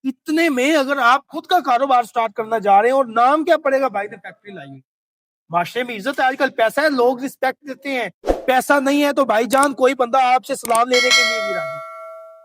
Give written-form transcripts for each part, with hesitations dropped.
اتنے میں اگر آپ خود کا کاروبار سٹارٹ کرنا جا رہے ہیں اور نام کیا پڑے گا بھائی نے فیکٹری لائی، معاشرے میں عزت ہے، آج کل پیسہ ہے لوگ رسپیکٹ دیتے ہیں، پیسہ نہیں ہے تو بھائی جان کوئی بندہ آپ سے سلام لینے کے لیے بھی راضی،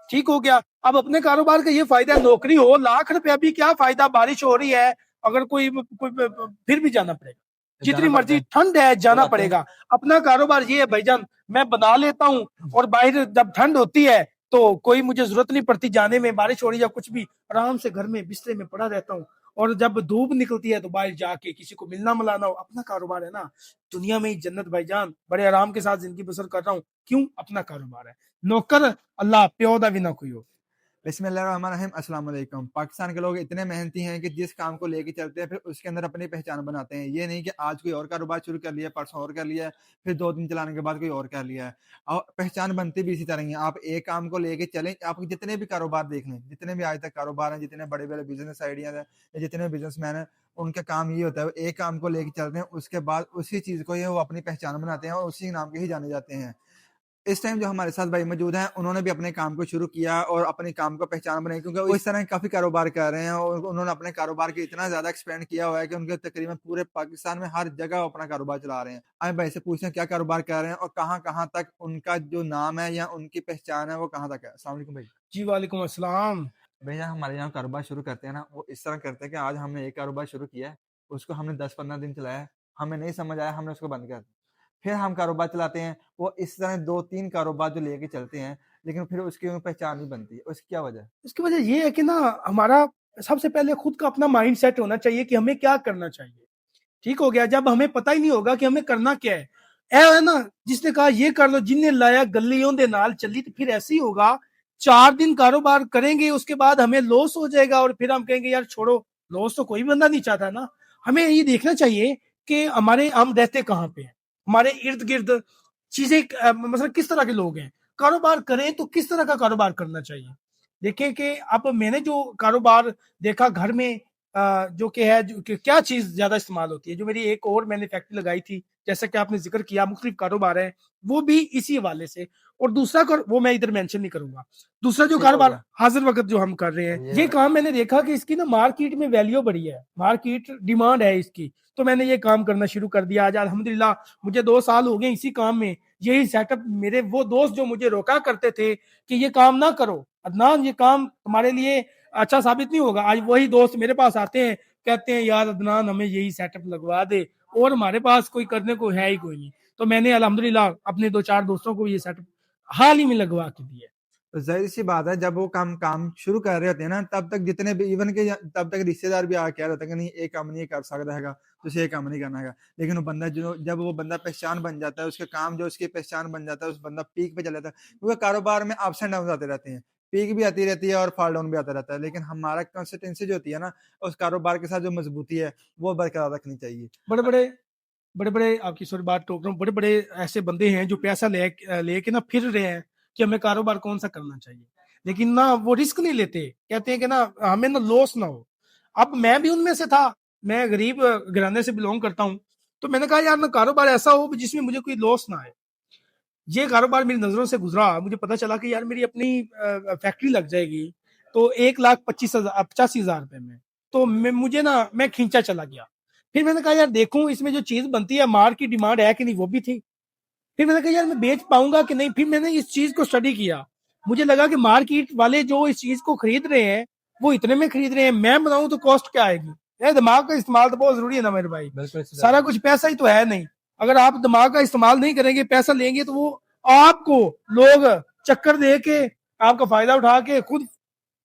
ٹھیک ہو گیا۔ اب اپنے کاروبار کا یہ فائدہ ہے، نوکری ہو لاکھ روپیہ بھی کیا فائدہ، بارش ہو رہی ہے اگر کوئی پھر بھی جانا پڑے گا، جتنی مرضی ٹھنڈ ہے جانا پڑے گا۔ اپنا کاروبار یہ ہے بھائی جان، میں بنا لیتا ہوں اور باہر جب ٹھنڈ ہوتی ہے تو کوئی مجھے ضرورت نہیں پڑتی جانے میں، بارش ہو رہی ہے کچھ بھی، آرام سے گھر میں بسترے میں پڑا رہتا ہوں، اور جب دھوپ نکلتی ہے تو باہر جا کے کسی کو ملنا ملانا ہو، اپنا کاروبار ہے نا، دنیا میں ہی جنت بھائی جان، بڑے آرام کے ساتھ زندگی بسر کر رہا ہوں، کیوں؟ اپنا کاروبار ہے، نوکر اللہ پیو دا بھی نہ کوئی ہو۔ بسم اللہ الرحمن الرحیم، السلام علیکم۔ پاکستان کے لوگ اتنے محنتی ہیں کہ جس کام کو لے کے چلتے ہیں پھر اس کے اندر اپنی پہچان بناتے ہیں، یہ نہیں کہ آج کوئی اور کاروبار شروع کر لیا، پرسوں اور کر لیا، پھر 2 دن چلانے کے بعد کوئی اور کر لیا ہے، اور پہچان بنتی بھی اسی طرح ہی ہے۔ آپ ایک کام کو لے کے چلیں، آپ جتنے بھی کاروبار دیکھ لیں، جتنے بھی آج تک کاروبار ہیں، جتنے بڑے بڑے بزنس آئیڈیاز ہیں، جتنے بزنس مین ہیں، ان کا کام یہ ہوتا ہے ایک کام کو لے کے چلتے ہیں، اس کے بعد اسی چیز کو وہ اپنی پہچان بناتے ہیں اور اسی نام کے ہی جانے جاتے ہیں۔ اس ٹائم جو ہمارے ساتھ بھائی موجود ہیں انہوں نے بھی اپنے کام کو شروع کیا اور اپنے کام کو پہچان بنائی، کیونکہ وہ اس طرح کافی کاروبار کر رہے ہیں اور انہوں نے اپنے کاروبار کے اتنا زیادہ ایکسپینڈ کیا ہوا ہے کہ ان کے تقریباً پورے پاکستان میں ہر جگہ اپنا کاروبار چلا رہے ہیں۔ آئے بھائی سے پوچھتے ہیں کیا کاروبار کر رہے ہیں اور کہاں کہاں تک ان کا جو نام ہے یا ان کی پہچان ہے وہ کہاں تک ہے۔ السلام علیکم بھائی۔ جی وعلیکم السلام۔ بھیا ہمارے یہاں کاروبار شروع کرتے ہیں نا، وہ اس طرح کرتے ہیں کہ آج ہم نے ایک کاروبار شروع کیا ہے، اس کو ہم نے 10-15 دن چلایا، ہمیں نہیں سمجھ آیا، ہم نے اس کو بند کر دیا، پھر ہم کاروبار چلاتے ہیں، وہ اس طرح 2-3 کاروبار جو لے کے چلتے ہیں، لیکن پھر اس کی پہچان نہیں بنتی۔ اس کی کیا وجہ ہے؟ اس کی وجہ یہ ہے کہ نا ہمارا سب سے پہلے خود کا اپنا مائنڈ سیٹ ہونا چاہیے کہ ہمیں کیا کرنا چاہیے، ٹھیک ہو گیا۔ جب ہمیں پتہ ہی نہیں ہوگا کہ ہمیں کرنا کیا ہے، اے ہے نا جس نے کہا یہ کر لو، جن نے لایا گلیوں دے نال چلی، تو پھر ایسے ہی ہوگا 4 دن کاروبار کریں گے اس کے بعد ہمیں لوس ہو جائے گا اور پھر ہم کہیں گے یار چھوڑو، لوس تو کوئی بندہ نہیں چاہتا نا۔ ہمیں یہ دیکھنا چاہیے کہ ہم رہتے کہاں پہ ہیں، ہمارے ارد گرد چیزیں مثلا کس طرح کے لوگ ہیں، کاروبار کریں تو کس طرح کا کاروبار کرنا چاہیے۔ دیکھیں کہ اب میں نے جو کاروبار دیکھا گھر میں جو کہ ہے کہ کیا چیز زیادہ استعمال ہوتی ہے، جو میری ایک اور میں نے فیکٹری لگائی تھی جیسا کہ آپ نے ذکر کیا، مختلف کاروبار ہیں وہ بھی اسی حوالے سے، اور دوسرا وہ میں ادھر مینشن نہیں کروں گا۔ دوسرا جو کاروبار حاضر وقت جو ہم کر رہے ہیں، یہ کام میں نے دیکھا کہ اس کی نا مارکیٹ میں ویلیو بڑی ہے، مارکیٹ ڈیمانڈ ہے اس کی، تو میں نے یہ کام کرنا شروع کر دیا۔ آج الحمدللہ مجھے 2 سال ہو گئے اسی کام میں، یہی سیٹ اپ۔ میرے وہ دوست جو مجھے روکا کرتے تھے کہ یہ کام نہ کرو عدنان، یہ کام تمہارے لیے اچھا ثابت نہیں ہوگا، آج وہی دوست میرے پاس آتے ہیں، کہتے ہیں یار عدنان ہمیں یہی سیٹ اپ لگوا دے، اور ہمارے پاس کوئی کرنے کو ہے ہی کوئی نہیں۔ تو میں نے الحمدللہ اپنے 2-4 دوستوں کو یہ سیٹ اپ حال ہی میں لگوا کے دیا۔ ظاہر سی بات ہے جب وہ کام شروع کر رہے ہوتے ہیں نا، تب تک جتنے بھی ایون کہ تب تک رشتے دار بھی آ کے رہتے ہیں کہ نہیں ایک کام نہیں کر سکتا ہے گا تو اسے ایک کام نہیں کرنا ہے، لیکن وہ بندہ جب وہ بندہ پہچان بن جاتا ہے، اس کے کام جو اس کی پہچان بن جاتا ہے، اس بندہ پیک پہ چل جاتا ہے، کیونکہ کاروبار میں اپس اینڈ ڈاؤن آتے رہتے ہیں، پیک بھی آتی رہتی ہے اور فال ڈاؤن بھی آتا رہتا ہے، لیکن ہمارا کنسسٹنسی جو ہوتی ہے نا اس کاروبار کے ساتھ جو مضبوطی ہے وہ برقرار رکھنی چاہیے۔ بڑے بڑے آپ کی سوری بات ٹوک رہا ہوں، بڑے بڑے ایسے بندے ہیں جو پیسہ لے کے نا پھر رہے ہیں کہ ہمیں کاروبار کون سا کرنا چاہیے، لیکن نہ وہ رسک نہیں لیتے، کہتے ہیں کہ نا ہمیں نا لوس نہ ہو۔ اب میں بھی ان میں سے تھا، میں غریب گھرانے سے بلونگ کرتا ہوں، تو میں نے کہا یار نا کاروبار ایسا ہو جس میں مجھے کوئی لوس نہ آئے۔ یہ کاروبار میری نظروں سے گزرا، مجھے پتا چلا کہ یار میری اپنی فیکٹری لگ جائے گی تو 1,85,000 روپے میں، تو مجھے نا میں کھینچا چلا گیا۔ پھر میں نے کہا یار دیکھوں اس میں جو چیز بنتی ہے مار کی ڈیمانڈ ہے کہ نہیں، وہ بھی تھی۔ پھر میں نے کہا یار میں بیچ پاؤں گا کہ نہیں، پھر میں نے اس چیز کو اسٹڈی کیا، مجھے لگا کہ مارکیٹ والے جو اس چیز کو خرید رہے ہیں وہ اتنے میں خرید رہے ہیں، میں بناؤں تو کاسٹ کیا آئے گی۔ دماغ کا استعمال تو بہت ضروری ہے نا میرے بھائی، سارا کچھ پیسہ ہی تو ہے نہیں، اگر آپ دماغ کا استعمال نہیں کریں گے، پیسہ لیں گے، تو وہ آپ کو لوگ چکر دے کے آپ کا فائدہ اٹھا کے خود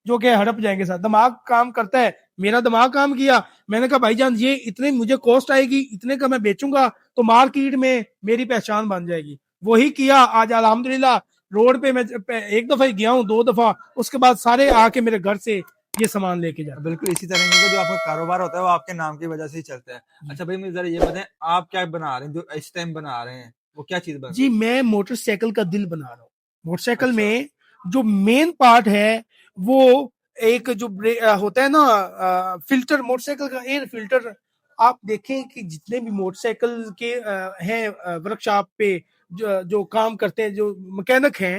جو کہ ہڑپ جائیں گے۔ ساتھ دماغ کام کرتا ہے، میرا دماغ کام کیا، میں نے کہا بھائی جان یہ اتنے مجھے کاسٹ آئے گی، اتنے کا میں بیچوں گا تو مارکیٹ میں میری پہچان بن جائے گی، وہی کیا۔ آج الحمدللہ روڈ پہ میں ایک دفعہ ہی گیا ہوں، 2 دفعہ، اس کے بعد سارے آ کے میرے گھر سے یہ سامان لے کے جاتے۔ بالکل اسی طرح کا جو آپ کا کاروبار ہوتا ہے وہ آپ کے نام کی وجہ سے ہی چلتا ہے۔ اچھا بھائی مجھے ذرا یہ بتائیں آپ کیا بنا رہے ہیں جو اس ٹائم بنا رہے ہیں، وہ کیا چیز بنا رہے ہیں؟ جی میں موٹر سائیکل کا دل بنا رہا ہوں۔ موٹر سائیکل میں جو مین پارٹ ہے وہ ایک جو ہوتا ہے نا فلٹر، موٹر سائیکل کا ایئر فلٹر۔ آپ دیکھیں کہ جتنے بھی موٹر سائیکل کے ہیں ورک شاپ پہ جو کام کرتے ہیں، جو مکینک ہیں،